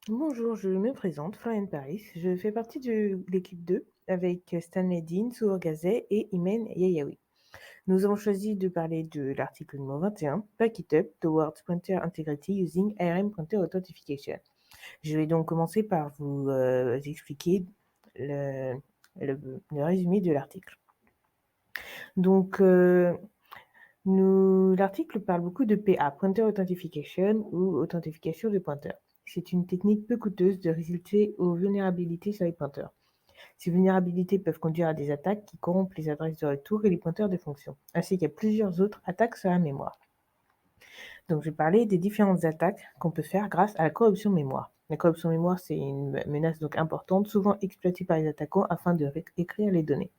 Bonjour, je me présente, Floriane Paris. Je fais partie de l'équipe 2 avec Stanley Dean, Souhor Gazet et Imen Yayaoui. Nous avons choisi de parler de l'article numéro 21, Pack it up towards pointer integrity using ARM pointer authentication. Je vais donc commencer par vous expliquer le, le résumé de l'article. Donc, l'article parle beaucoup de PA, Pointer Authentication ou authentification de pointeurs. C'est une technique peu coûteuse de résulter aux vulnérabilités sur les pointeurs. Ces vulnérabilités peuvent conduire à des attaques qui corrompent les adresses de retour et les pointeurs de fonction, ainsi qu'à plusieurs autres attaques sur la mémoire. Donc, je vais parler des différentes attaques qu'on peut faire grâce à la corruption mémoire. La corruption mémoire, c'est une menace donc importante, souvent exploitée par les attaquants afin de réécrire les données.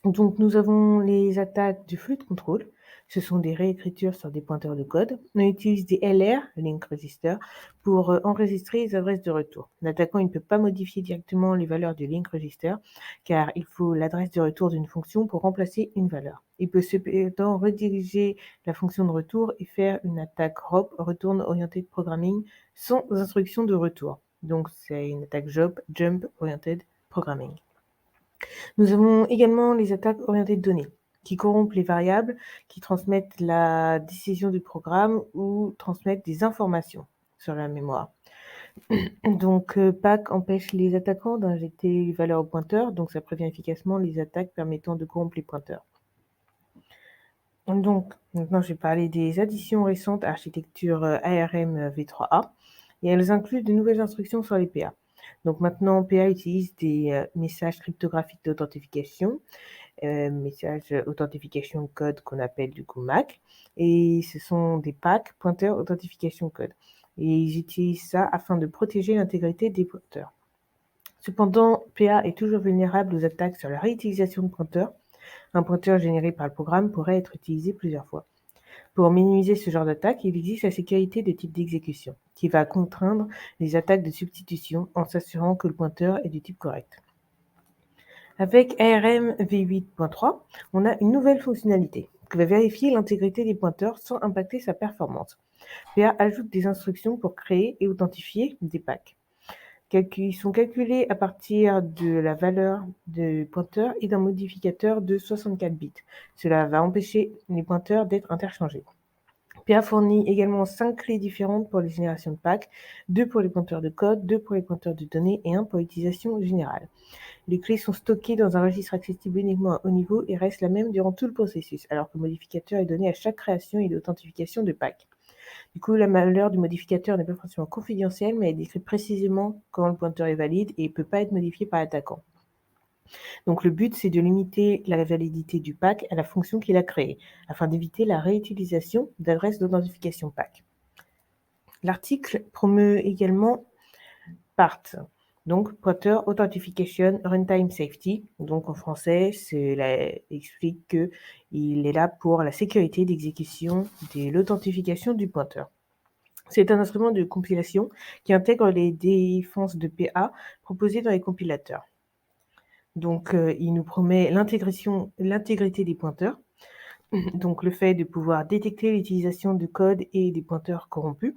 Donc, nous avons les attaques du flux de contrôle. Ce sont des réécritures sur des pointeurs de code. On utilise des LR, link register, pour enregistrer les adresses de retour. L'attaquant ne peut pas modifier directement les valeurs du link register, car il faut l'adresse de retour d'une fonction pour remplacer une valeur. Il peut cependant rediriger la fonction de retour et faire une attaque ROP, Return Oriented Programming, sans instruction de retour. Donc, c'est une attaque Jump Oriented Programming. Nous avons également les attaques orientées de données, qui corrompent les variables, qui transmettent la décision du programme ou transmettent des informations sur la mémoire. Donc, PAC empêche les attaquants d'injecter les valeurs au pointeur, donc ça prévient efficacement les attaques permettant de corrompre les pointeurs. Donc, maintenant, je vais parler des additions récentes à architecture ARM v3a, et elles incluent de nouvelles instructions sur les PA. Donc maintenant, PA utilise des messages cryptographiques d'authentification, message authentification code qu'on appelle du coup MAC, et ce sont des PAC, pointeurs authentification code. Et ils utilisent ça afin de protéger l'intégrité des pointeurs. Cependant, PA est toujours vulnérable aux attaques sur la réutilisation de pointeurs. Un pointeur généré par le programme pourrait être utilisé plusieurs fois. Pour minimiser ce genre d'attaque, il existe la sécurité de type d'exécution, qui va contraindre les attaques de substitution en s'assurant que le pointeur est du type correct. Avec ARM v8.3, on a une nouvelle fonctionnalité qui va vérifier l'intégrité des pointeurs sans impacter sa performance. PA ajoute des instructions pour créer et authentifier des packs. Ils sont calculés à partir de la valeur du pointeur et d'un modificateur de 64 bits. Cela va empêcher les pointeurs d'être interchangés. PA fournit également 5 clés différentes pour les générations de packs, 2 pour les pointeurs de code, 2 pour les pointeurs de données et 1 pour l'utilisation générale. Les clés sont stockées dans un registre accessible uniquement à haut niveau et restent la même durant tout le processus, alors que le modificateur est donné à chaque création et authentification de pack. Du coup, la valeur du modificateur n'est pas forcément confidentielle, mais elle décrit précisément quand le pointeur est valide et ne peut pas être modifié par l'attaquant. Donc le but, c'est de limiter la validité du pack à la fonction qu'il a créée, afin d'éviter la réutilisation d'adresses d'authentification pack. L'article promeut également PART, donc Pointer Authentication Runtime Safety. Donc en français, explique qu'il est là pour la sécurité d'exécution de l'authentification du pointeur. C'est un instrument de compilation qui intègre les défenses de PA proposées dans les compilateurs. Donc il nous promet l'intégrité des pointeurs, donc le fait de pouvoir détecter l'utilisation de code et des pointeurs corrompus.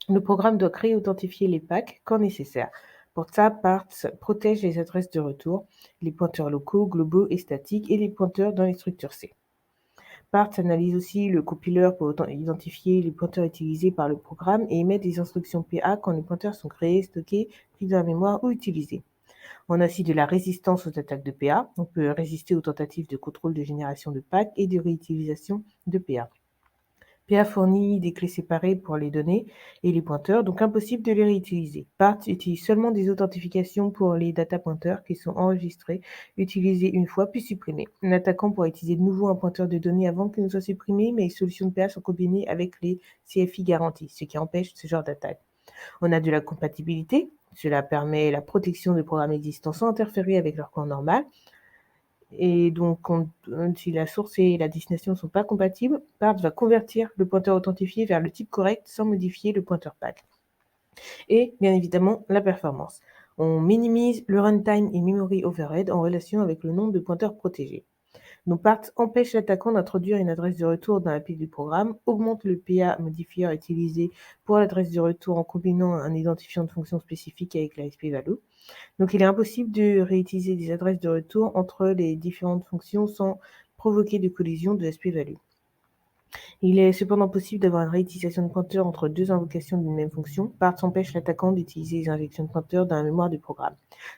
Le programme doit créer et authentifier les packs quand nécessaire. Pour ça, PARTS protège les adresses de retour, les pointeurs locaux, globaux et statiques et les pointeurs dans les structures C. PARTS analyse aussi le compiler pour identifier les pointeurs utilisés par le programme et émet des instructions PA quand les pointeurs sont créés, stockés, pris dans la mémoire ou utilisés. On a aussi de la résistance aux attaques de PA. On peut résister aux tentatives de contrôle de génération de packs et de réutilisation de PA. PA fournit des clés séparées pour les données et les pointeurs, donc impossible de les réutiliser. PARTS utilise seulement des authentifications pour les data pointeurs qui sont enregistrés, utilisés une fois puis supprimés. Un attaquant pourra utiliser de nouveau un pointeur de données avant qu'il ne soit supprimé, mais les solutions de PA sont combinées avec les CFI garanties, ce qui empêche ce genre d'attaque. On a de la compatibilité, cela permet la protection de programmes existants sans interférer avec leur corps normal. Et donc, si la source et la destination ne sont pas compatibles, PARTS va convertir le pointeur authentifié vers le type correct sans modifier le pointeur pack. Et bien évidemment, la performance. On minimise le runtime et memory overhead en relation avec le nombre de pointeurs protégés. Donc part empêche l'attaquant d'introduire une adresse de retour dans la pile du programme, augmente le PA modifier utilisé pour l'adresse de retour en combinant un identifiant de fonction spécifique avec la SP-value. Donc il est impossible de réutiliser des adresses de retour entre les différentes fonctions sans provoquer de collision de SP-value. Il est cependant possible d'avoir une réutilisation de pointeurs entre deux invocations d'une même fonction. Part empêche l'attaquant d'utiliser les injections de pointeurs dans la mémoire du programme.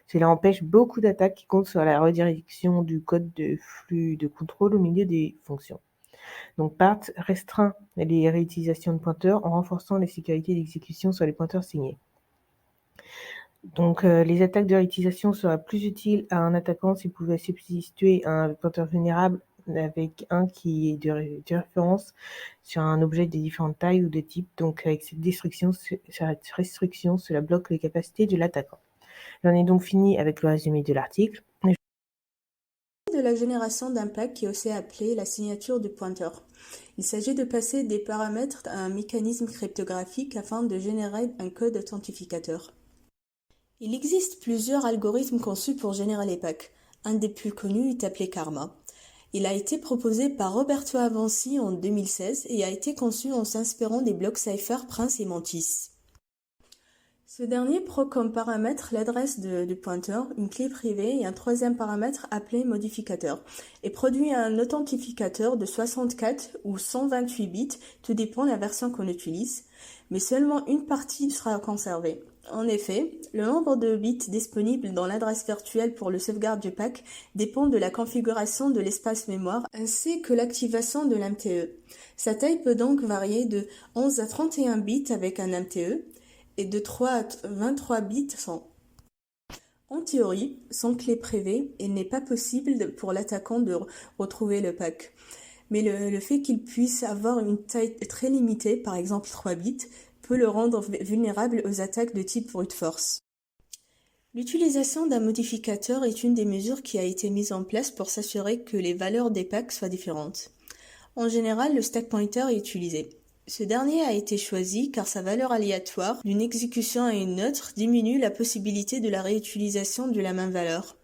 Cela empêche beaucoup d'attaques qui comptent sur la redirection du code de flux de contrôle au milieu des fonctions. Donc part restreint les réutilisations de pointeurs en renforçant les sécurités d'exécution sur les pointeurs signés. Donc les attaques de réutilisation seraient plus utiles à un attaquant s'il pouvait substituer un pointeur vulnérable avec un qui est de référence sur un objet de différentes tailles ou de types. Donc avec cette restriction, cela bloque les capacités de l'attaquant. J'en ai donc fini avec le résumé de l'article. De la génération d'un pack qui est aussi appelé la signature du pointeur. Il s'agit de passer des paramètres à un mécanisme cryptographique afin de générer un code authentificateur. Il existe plusieurs algorithmes conçus pour générer les packs. Un des plus connus est appelé Karma. Il a été proposé par Roberto Avanci en 2016 et a été conçu en s'inspirant des blocs Cypher Prince et Mantis. Ce dernier prend comme paramètre l'adresse du pointeur, une clé privée et un troisième paramètre appelé modificateur, et produit un authentificateur de 64 ou 128 bits, tout dépend de la version qu'on utilise, mais seulement une partie sera conservée. En effet, le nombre de bits disponibles dans l'adresse virtuelle pour le sauvegarde du pack dépend de la configuration de l'espace mémoire ainsi que l'activation de l'MTE. Sa taille peut donc varier de 11 à 31 bits avec un MTE, et de 3 à 23 bits sans. En théorie, sans clé privée, il n'est pas possible pour l'attaquant de retrouver le pack. Mais le fait qu'il puisse avoir une taille très limitée, par exemple 3 bits, peut le rendre vulnérable aux attaques de type brute force. L'utilisation d'un modificateur est une des mesures qui a été mise en place pour s'assurer que les valeurs des packs soient différentes. En général, le stack pointer est utilisé. Ce dernier a été choisi car sa valeur aléatoire d'une exécution à une autre diminue la possibilité de la réutilisation de la même valeur.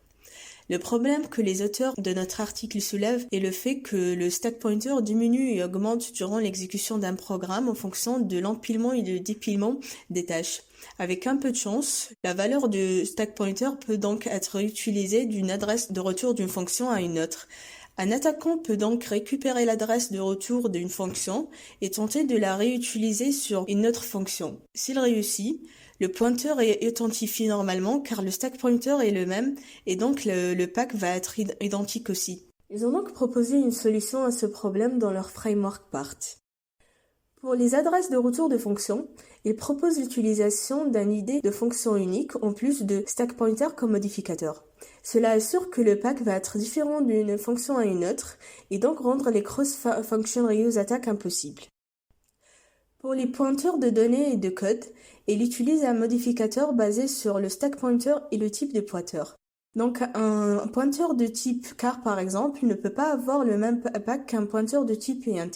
Le problème que les auteurs de notre article soulèvent est le fait que le stack pointer diminue et augmente durant l'exécution d'un programme en fonction de l'empilement et du dépilement des tâches. Avec un peu de chance, la valeur du stack pointer peut donc être réutilisée d'une adresse de retour d'une fonction à une autre. Un attaquant peut donc récupérer l'adresse de retour d'une fonction et tenter de la réutiliser sur une autre fonction. S'il réussit, le pointeur est authentifié normalement car le stack pointer est le même et donc le pack va être identique aussi. Ils ont donc proposé une solution à ce problème dans leur framework part. Pour les adresses de retour de fonction, ils proposent l'utilisation d'un ID de fonction unique en plus de stack pointer comme modificateur. Cela assure que le pack va être différent d'une fonction à une autre et donc rendre les cross-function reuse attack impossibles. Pour les pointeurs de données et de code, il utilise un modificateur basé sur le stack pointer et le type de pointeur. Donc un pointeur de type char par exemple ne peut pas avoir le même pack qu'un pointeur de type int.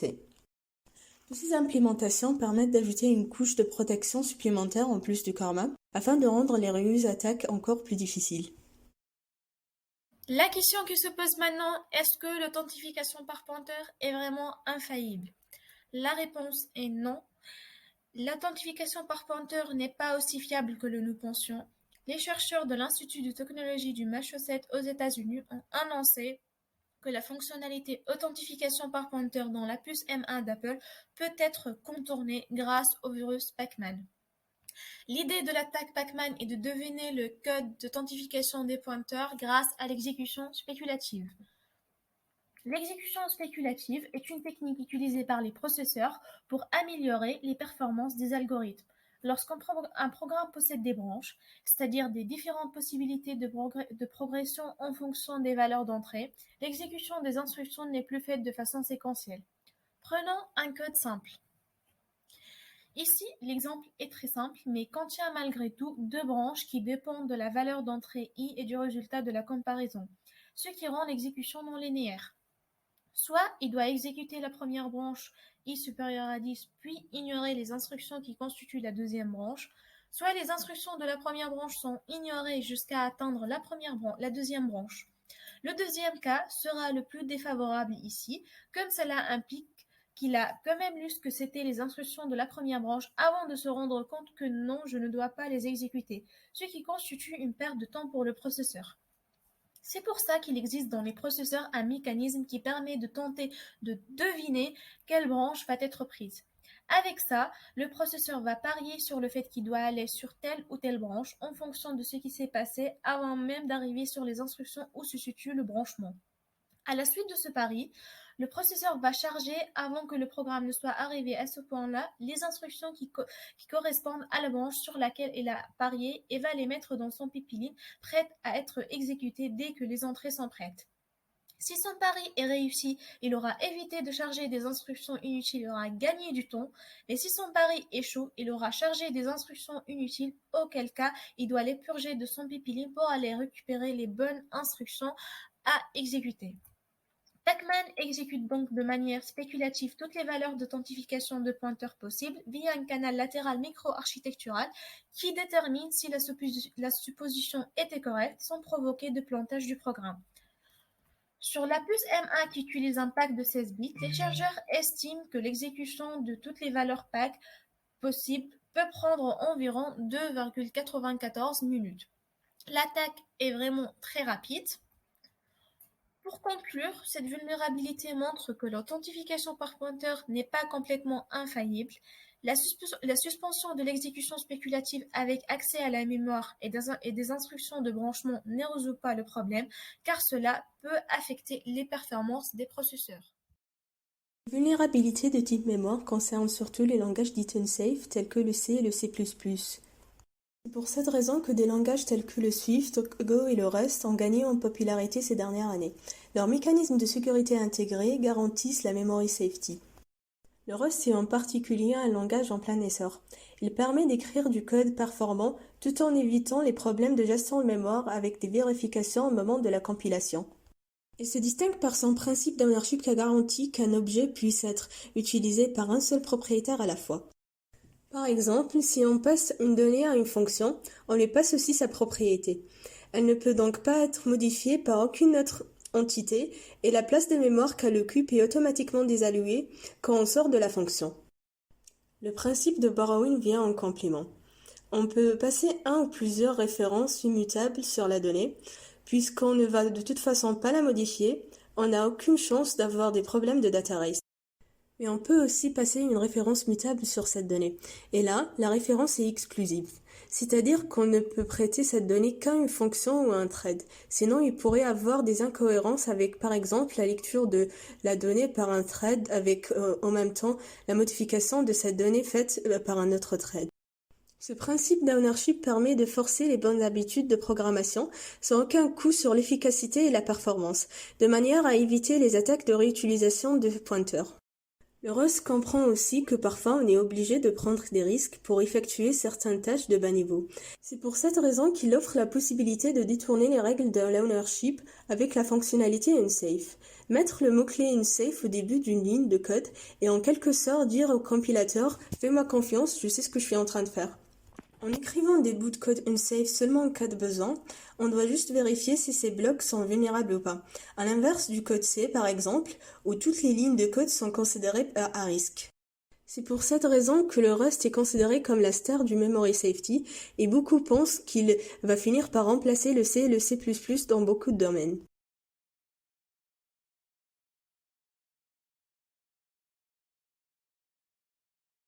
Toutes ces implémentations permettent d'ajouter une couche de protection supplémentaire en plus du karma, afin de rendre les reuses attaques encore plus difficiles. La question qui se pose maintenant, est-ce que l'authentification par pointeur est vraiment infaillible? La réponse est non. L'authentification par pointeur n'est pas aussi fiable que nous pensions. Les chercheurs de l'Institut de technologie du Massachusetts aux États-Unis ont annoncé que la fonctionnalité authentification par pointeur dans la puce M1 d'Apple peut être contournée grâce au virus Pacman. L'idée de l'attaque Pacman est de deviner le code d'authentification des pointeurs grâce à l'exécution spéculative. L'exécution spéculative est une technique utilisée par les processeurs pour améliorer les performances des algorithmes. Lorsqu'un programme possède des branches, c'est-à-dire des différentes possibilités de progression en fonction des valeurs d'entrée, l'exécution des instructions n'est plus faite de façon séquentielle. Prenons un code simple. Ici, l'exemple est très simple, mais contient malgré tout deux branches qui dépendent de la valeur d'entrée i et du résultat de la comparaison, ce qui rend l'exécution non linéaire. Soit il doit exécuter la première branche i supérieure à 10, puis ignorer les instructions qui constituent la deuxième branche, soit les instructions de la première branche sont ignorées jusqu'à atteindre la deuxième branche. Le deuxième cas sera le plus défavorable ici, comme cela implique qu'il a quand même lu ce que c'étaient les instructions de la première branche avant de se rendre compte que non, je ne dois pas les exécuter, ce qui constitue une perte de temps pour le processeur. C'est pour ça qu'il existe dans les processeurs un mécanisme qui permet de tenter de deviner quelle branche va être prise. Avec ça, le processeur va parier sur le fait qu'il doit aller sur telle ou telle branche en fonction de ce qui s'est passé avant même d'arriver sur les instructions où se situe le branchement. À la suite de ce pari, le processeur va charger, avant que le programme ne soit arrivé à ce point-là, les instructions qui correspondent à la branche sur laquelle il a parié et va les mettre dans son pipeline, prêtes à être exécutées dès que les entrées sont prêtes. Si son pari est réussi, il aura évité de charger des instructions inutiles, il aura gagné du temps. Mais si son pari échoue, il aura chargé des instructions inutiles, auquel cas il doit les purger de son pipeline pour aller récupérer les bonnes instructions à exécuter. Pacman exécute donc de manière spéculative toutes les valeurs d'authentification de pointeurs possibles via un canal latéral micro-architectural qui détermine si la supposition était correcte sans provoquer de plantage du programme. Sur la puce M1 qui utilise un pack de 16 bits, les chercheurs estiment que l'exécution de toutes les valeurs pack possibles peut prendre environ 2,94 minutes. L'attaque est vraiment très rapide. Pour conclure, cette vulnérabilité montre que l'authentification par pointeur n'est pas complètement infaillible. La suspension de l'exécution spéculative avec accès à la mémoire et des instructions de branchement ne résout pas le problème, car cela peut affecter les performances des processeurs. Les vulnérabilités de type mémoire concernent surtout les langages dits unsafe tels que le C et le C++. C'est pour cette raison que des langages tels que le Swift, Go et le Rust ont gagné en popularité ces dernières années. Leurs mécanismes de sécurité intégrés garantissent la memory safety. Le Rust est en particulier un langage en plein essor. Il permet d'écrire du code performant tout en évitant les problèmes de gestion de mémoire avec des vérifications au moment de la compilation. Il se distingue par son principe d'ownership qui garantit qu'un objet puisse être utilisé par un seul propriétaire à la fois. Par exemple, si on passe une donnée à une fonction, on lui passe aussi sa propriété. Elle ne peut donc pas être modifiée par aucune autre entité et la place de mémoire qu'elle occupe est automatiquement désallouée quand on sort de la fonction. Le principe de borrowing vient en complément. On peut passer un ou plusieurs références immutables sur la donnée, puisqu'on ne va de toute façon pas la modifier, on n'a aucune chance d'avoir des problèmes de data race. Mais on peut aussi passer une référence mutable sur cette donnée. Et là, la référence est exclusive. C'est-à-dire qu'on ne peut prêter cette donnée qu'à une fonction ou à un thread. Sinon, il pourrait avoir des incohérences avec, par exemple, la lecture de la donnée par un thread avec, en même temps, la modification de cette donnée faite par un autre thread. Ce principe d'ownership permet de forcer les bonnes habitudes de programmation sans aucun coût sur l'efficacité et la performance, de manière à éviter les attaques de réutilisation de pointeurs. Le Rust comprend aussi que parfois on est obligé de prendre des risques pour effectuer certaines tâches de bas niveau. C'est pour cette raison qu'il offre la possibilité de détourner les règles de l'ownership avec la fonctionnalité unsafe. Mettre le mot-clé unsafe au début d'une ligne de code et en quelque sorte dire au compilateur « Fais-moi confiance, je sais ce que je suis en train de faire ». En écrivant des bouts de code unsafe seulement en cas de besoin, on doit juste vérifier si ces blocs sont vulnérables ou pas. À l'inverse du code C, par exemple, où toutes les lignes de code sont considérées à risque. C'est pour cette raison que le Rust est considéré comme la star du memory safety, et beaucoup pensent qu'il va finir par remplacer le C et le C++ dans beaucoup de domaines.